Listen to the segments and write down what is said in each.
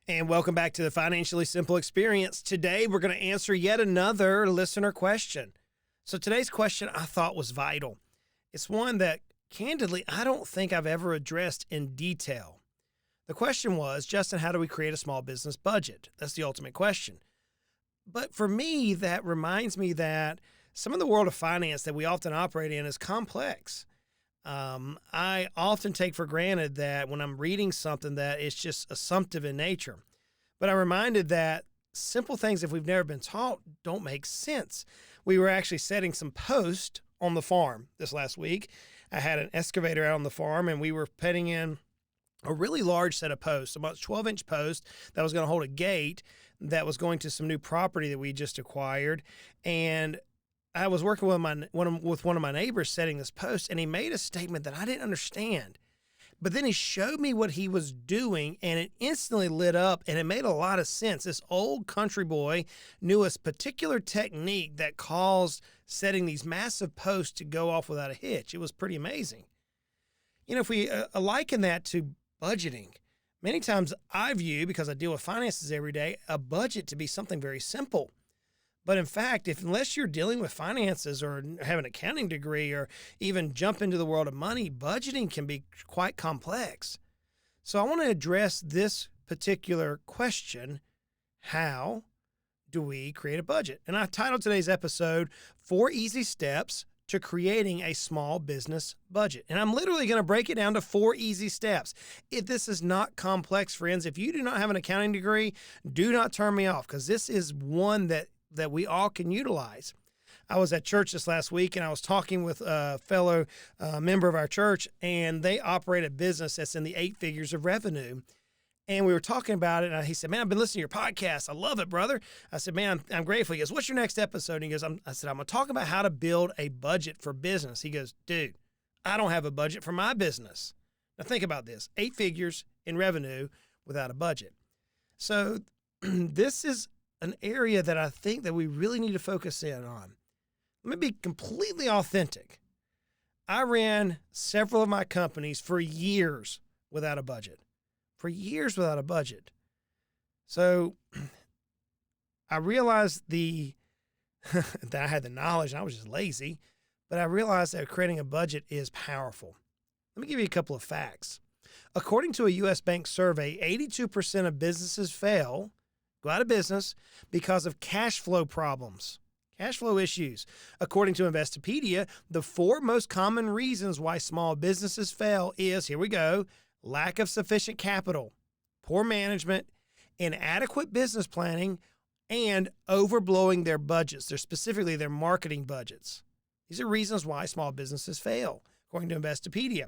And welcome back to the Financially Simple Experience. Today, we're going to answer yet another listener question. So today's question I thought was vital. It's one that, candidly, I don't think I've ever addressed in detail. The question was, Justin, how do we create a small business budget? That's the ultimate question. But for me, that reminds me that some of the world of finance that we often operate in is complex. I often take for granted that when I'm reading something that it's just assumptive in nature. But I'm reminded that simple things, if we've never been taught, don't make sense. We were actually setting some posts on the farm this last week. I had an excavator out on the farm, and we were putting in a really large set of posts, about 12-inch post that was going to hold a gate that was going to some new property that we just acquired. And I was working with one of my neighbors setting this post, and he made a statement that I didn't understand. But then he showed me what he was doing, and it instantly lit up, and it made a lot of sense. This old country boy knew a particular technique that caused setting these massive posts to go off without a hitch. It was pretty amazing. You know, if we liken that to budgeting, many times I view, because I deal with finances every day, a budget to be something very simple. But in fact, unless you're dealing with finances or have an accounting degree or even jump into the world of money, budgeting can be quite complex. So I want to address this particular question: how do we create a budget? And I titled today's episode, 4 Easy Steps to Creating a Small Business Budget. And I'm literally going to break it down to 4 easy steps. If this is not complex, friends, if you do not have an accounting degree, do not turn me off, because this is one that we all can utilize. I was at church this last week, and I was talking with a fellow member of our church, and they operate a business that's in the 8 figures of revenue. And we were talking about it, and he said, "Man, I've been listening to your podcast. I love it, brother." I said, "Man, I'm grateful." He goes, "What's your next episode?" And he goes, I said, "I'm going to talk about how to build a budget for business." He goes, "Dude, I don't have a budget for my business." Now think about this, 8 figures in revenue without a budget. So this is an area that I think that we really need to focus in on. Let me be completely authentic. I ran several of my companies for years without a budget. So I realized that I had the knowledge, and I was just lazy, but I realized that creating a budget is powerful. Let me give you a couple of facts. According to a U.S. Bank survey, 82% of businesses go out of business because of cash flow problems, cash flow issues. According to Investopedia, the 4 most common reasons why small businesses fail is, here we go, lack of sufficient capital, poor management, inadequate business planning, and overblowing their budgets, specifically their marketing budgets. These are reasons why small businesses fail, according to Investopedia.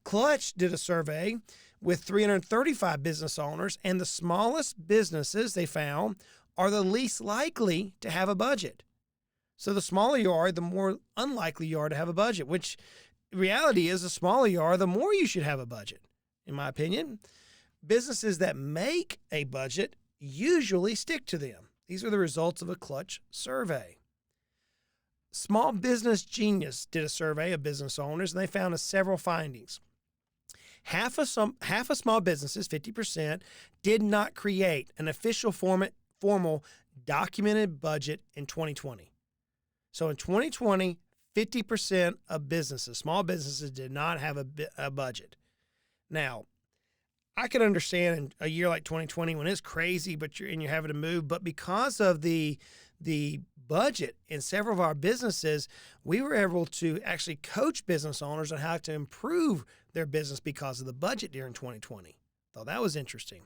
Clutch did a survey with 335 business owners, and the smallest businesses they found are the least likely to have a budget. So the smaller you are, the more unlikely you are to have a budget, which reality is the smaller you are, the more you should have a budget, in my opinion. Businesses that make a budget usually stick to them. These are the results of a Clutch survey. Small Business Genius did a survey of business owners, and they found several findings. Half of small businesses, 50%, did not create an official formal documented budget in 2020. So in 2020, 50% of small businesses did not have a budget. Now, I could understand in a year like 2020 when it's crazy, but you're having to move. But because of the budget in several of our businesses, we were able to actually coach business owners on how to improve their business because of the budget during 2020. Thought that was interesting.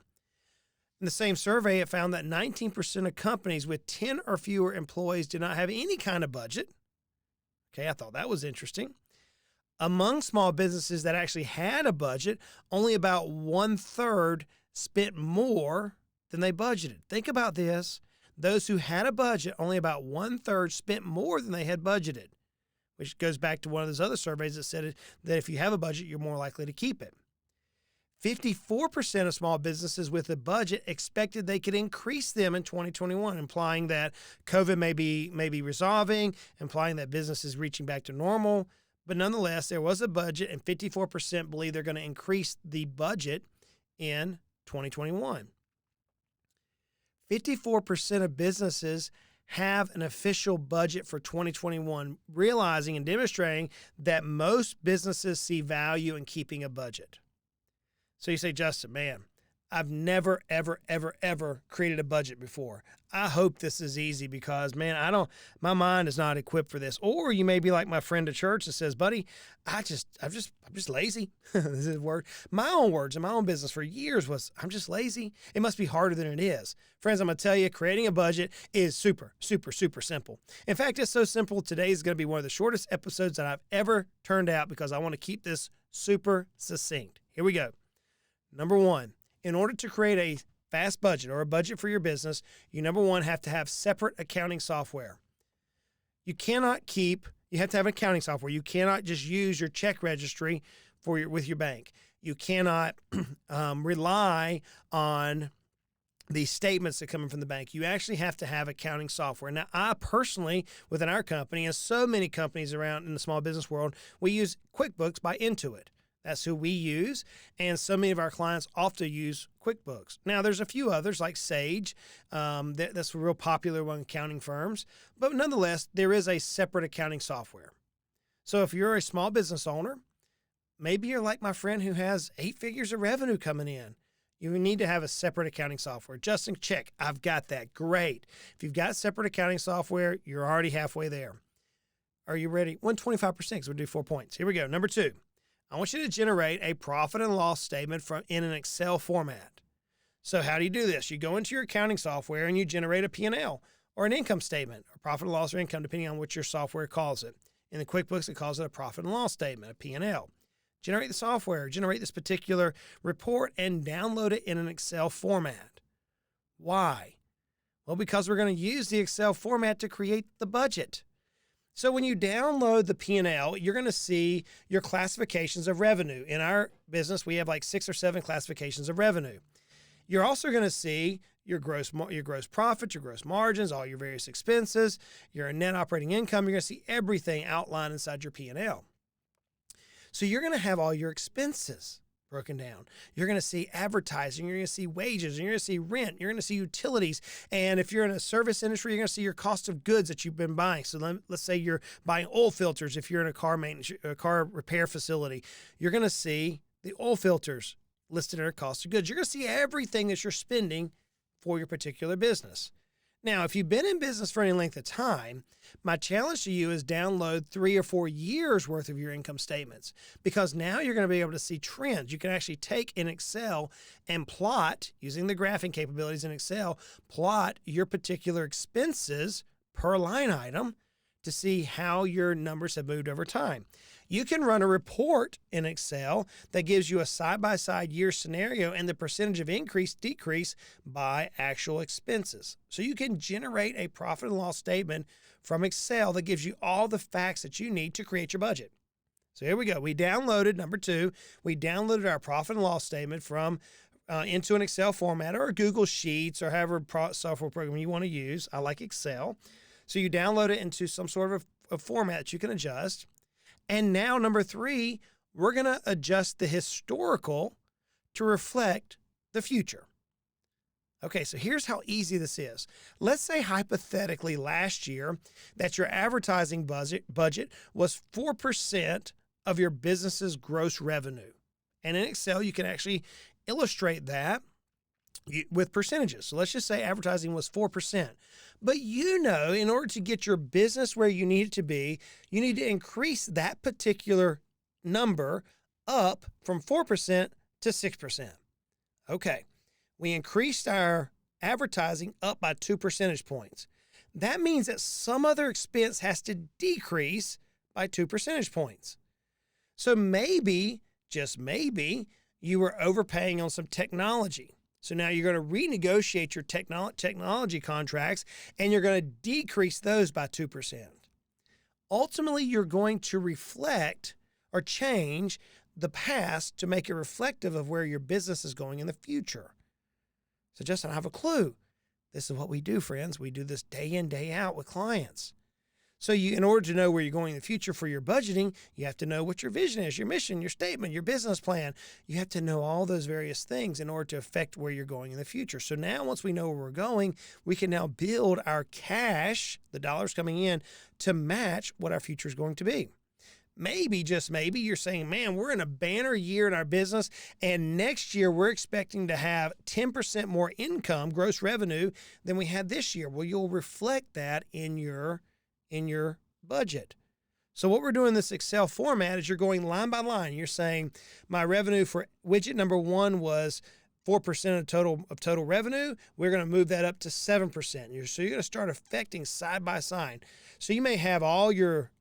In the same survey, it found that 19% of companies with 10 or fewer employees did not have any kind of budget. Okay, I thought that was interesting. Among small businesses that actually had a budget, only about 1/3 spent more than they budgeted. Think about this. Those who had a budget, only about 1/3 spent more than they had budgeted, which goes back to one of those other surveys that said that if you have a budget, you're more likely to keep it. 54% of small businesses with a budget expected they could increase them in 2021, implying that COVID may be resolving, implying that business is reaching back to normal. But nonetheless, there was a budget, and 54% believe they're going to increase the budget in 2021. 54% of businesses have an official budget for 2021, realizing and demonstrating that most businesses see value in keeping a budget. So you say, Justin, man, I've never, ever, ever, ever created a budget before. I hope this is easy because, man, my mind is not equipped for this. Or you may be like my friend at church that says, buddy, I'm just lazy. This is a word. My own words in my own business for years was, I'm just lazy. It must be harder than it is. Friends, I'm going to tell you, creating a budget is super, super, super simple. In fact, it's so simple. Today is going to be one of the shortest episodes that I've ever turned out because I want to keep this super succinct. Here we go. Number one. In order to create a fast budget or a budget for your business, you number one have to have separate accounting software. You have to have accounting software. You cannot just use your check registry with your bank. You cannot rely on the statements that come in from the bank. You actually have to have accounting software. Now, I personally, within our company, and so many companies around in the small business world, we use QuickBooks by Intuit. That's who we use, and so many of our clients often use QuickBooks. Now, there's a few others like Sage. That's a real popular one, accounting firms. But nonetheless, there is a separate accounting software. So if you're a small business owner, maybe you're like my friend who has 8 figures of revenue coming in. You need to have a separate accounting software. Justin, check. I've got that. Great. If you've got separate accounting software, you're already halfway there. Are you ready? 125% because we'll do 4 points. Here we go. Number 2. I want you to generate a profit and loss statement in an Excel format. So how do you do this? You go into your accounting software and you generate a P&L or an income statement, or profit and loss or income, depending on what your software calls it. In the QuickBooks, it calls it a profit and loss statement, a P&L. Generate the software, generate this particular report, and download it in an Excel format. Why? Well, because we're going to use the Excel format to create the budget. So when you download the P&L, you're going to see your classifications of revenue. In our business, we have like 6 or 7 classifications of revenue. You're also going to see your gross profit, your gross margins, all your various expenses, your net operating income. You're going to see everything outlined inside your P&L. So you're going to have all your expenses broken down. You're going to see advertising, you're going to see wages, you're going to see rent, you're going to see utilities. And if you're in a service industry, you're going to see your cost of goods that you've been buying. So let's say you're buying oil filters. If you're in a car repair facility, you're going to see the oil filters listed in our cost of goods. You're going to see everything that you're spending for your particular business. Now, if you've been in business for any length of time, my challenge to you is download 3 or 4 years worth of your income statements, because now you're going to be able to see trends. You can actually take in Excel and plot, using the graphing capabilities in Excel, plot your particular expenses per line item to see how your numbers have moved over time. You can run a report in Excel that gives you a side-by-side year scenario and the percentage of increase, decrease by actual expenses. So you can generate a profit and loss statement from Excel that gives you all the facts that you need to create your budget. So here we go. We downloaded, number 2, we downloaded our profit and loss statement from into an Excel format or Google Sheets or however software program you want to use. I like Excel. So you download it into some sort of a format that you can adjust. And now, number 3, we're going to adjust the historical to reflect the future. Okay, so here's how easy this is. Let's say hypothetically last year that your advertising budget was 4% of your business's gross revenue. And in Excel, you can actually illustrate that with percentages. So let's just say advertising was 4%. But in order to get your business where you need it to be, you need to increase that particular number up from 4% to 6%. Okay, we increased our advertising up by 2 percentage points. That means that some other expense has to decrease by 2 percentage points. So maybe, just maybe, you were overpaying on some technology. So now you're going to renegotiate your technology contracts and you're going to decrease those by 2%. Ultimately, you're going to reflect or change the past to make it reflective of where your business is going in the future. So Justin, I have a clue. This is what we do, friends. We do this day in, day out with clients. So in order to know where you're going in the future for your budgeting, you have to know what your vision is, your mission, your statement, your business plan. You have to know all those various things in order to affect where you're going in the future. So now once we know where we're going, we can now build our cash, the dollars coming in, to match what our future is going to be. Maybe, just maybe, you're saying, man, we're in a banner year in our business, and next year we're expecting to have 10% more income, gross revenue, than we had this year. Well, you'll reflect that in your budget. So what we're doing in this Excel format is you're going line by line. You're saying my revenue for widget number 1 was 4% of total revenue. We're going to move that up to 7%. So you're going to start affecting side by side. So you may have all your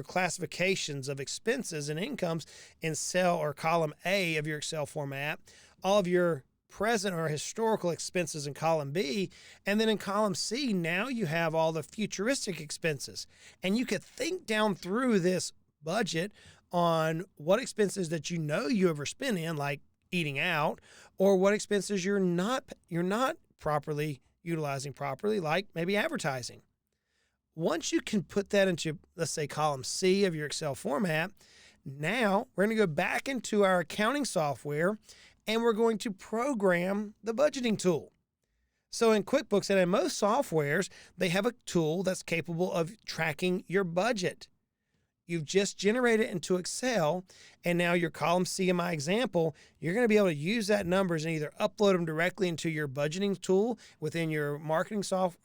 classifications of expenses and incomes in cell or column A of your Excel format, all of your present or historical expenses in column B, and then in column C, now you have all the futuristic expenses. And you could think down through this budget on what expenses that you know you overspend in, like eating out, or what expenses you're not properly utilizing properly, like maybe advertising. Once you can put that into, let's say, column C of your Excel format, now we're going to go back into our accounting software and we're going to program the budgeting tool. So in QuickBooks and in most softwares, they have a tool that's capable of tracking your budget. You've just generated it into Excel, and now your column C in my example, you're going to be able to use that numbers and either upload them directly into your budgeting tool within your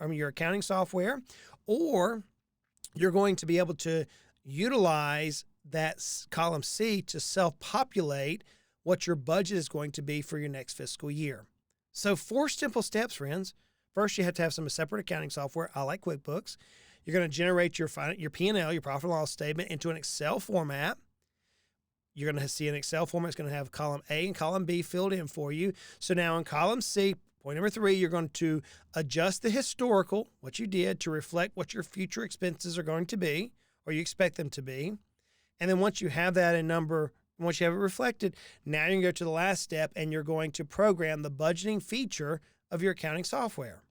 your accounting software, or you're going to be able to utilize that column C to self-populate what your budget is going to be for your next fiscal year. So 4 simple steps, friends. First, you have to have some separate accounting software. I like QuickBooks. You're going to generate your P&L, your profit and loss statement, into an Excel format. You're going to see an Excel format. It's going to have column A and column B filled in for you. So now in column C, point number 3, you're going to adjust the historical, what you did, to reflect what your future expenses are going to be, or you expect them to be. And then once you have that once you have it reflected, now you can go to the last step and you're going to program the budgeting feature of your accounting software.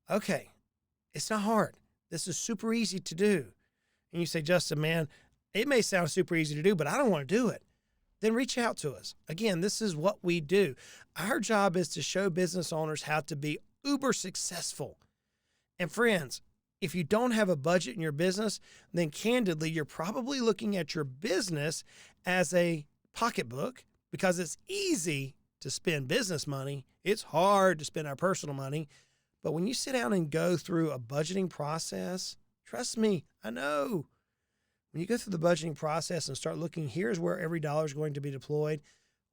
Okay, it's not hard. This is super easy to do. And you say, Justin, man, it may sound super easy to do, but I don't want to do it. Then reach out to us. Again, this is what we do. Our job is to show business owners how to be uber successful. And friends, if you don't have a budget in your business, then candidly, you're probably looking at your business as a pocketbook, because it's easy to spend business money. It's hard to spend our personal money. But when you sit down and go through a budgeting process, trust me, I know. When you go through the budgeting process and start looking, here's where every dollar is going to be deployed,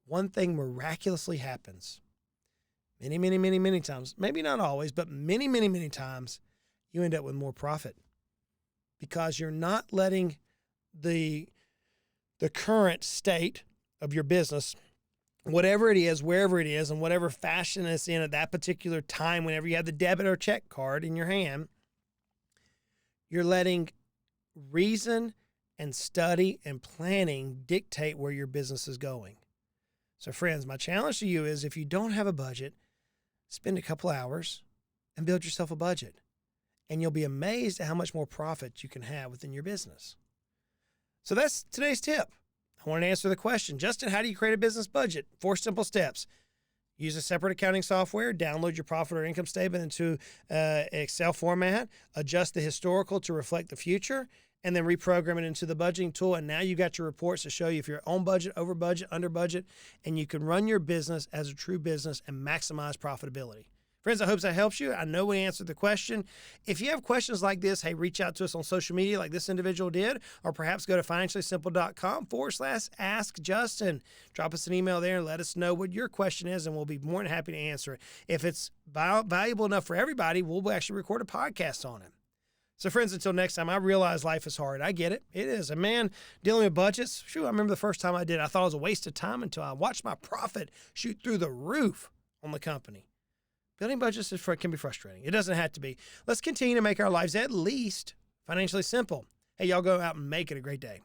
one thing miraculously happens. Many, many, many, many times, maybe not always, but many, many, many times, you end up with more profit, because you're not letting the current state of your business, whatever it is, wherever it is, and whatever fashion it's in at that particular time, whenever you have the debit or check card in your hand, you're letting reason and study and planning dictate where your business is going. So friends, my challenge to you is, if you don't have a budget, spend a couple hours and build yourself a budget. And you'll be amazed at how much more profit you can have within your business. So that's today's tip. I want to answer the question, Justin, how do you create a business budget? 4 simple steps. Use a separate accounting software, download your profit or income statement into Excel format, adjust the historical to reflect the future, and then reprogram it into the budgeting tool. And now you got your reports to show you if you're on budget, over budget, under budget, and you can run your business as a true business and maximize profitability. Friends, I hope that helps you. I know we answered the question. If you have questions like this, hey, reach out to us on social media like this individual did, or perhaps go to financiallysimple.com/ask Justin. Drop us an email there and let us know what your question is, and we'll be more than happy to answer it. If it's valuable enough for everybody, we'll actually record a podcast on it. So friends, until next time, I realize life is hard. I get it. It is. And man, dealing with budgets, I remember the first time I did, I thought it was a waste of time until I watched my profit shoot through the roof on the company. Building budgets can be frustrating. It doesn't have to be. Let's continue to make our lives at least financially simple. Hey, y'all go out and make it a great day.